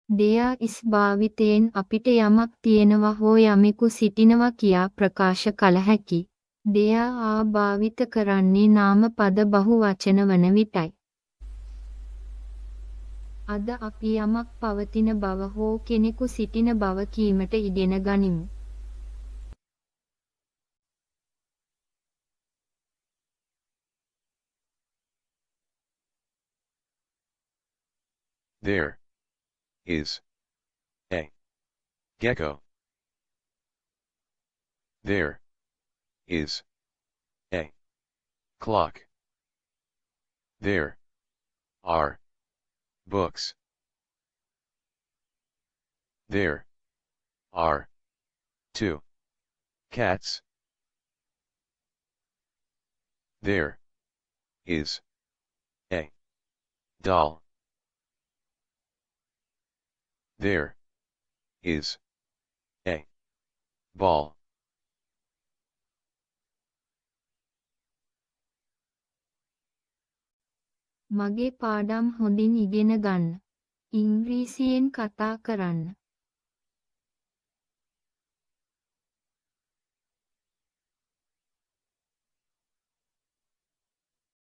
there is භාවිතයෙන් අපිට යමක් තියෙනවා හෝ යමෙකු සිටිනවා කියා ප්‍රකාශ කළ හැකි. there භාවිත කරන්නේ නාම පද බහු වචන වන විටයි. අද අපි යමක් පවතින බව හෝ කෙනෙකු සිටින බව කීමට ඉගෙන ගනිමු. There is a gecko. There is a clock. There are books. There are two cats. There is a doll. There is a ball. මගේ පාඩම් හොඳින් ඉගෙන ගන්න. ඉංග්‍රීසියෙන් කතා කරන්න.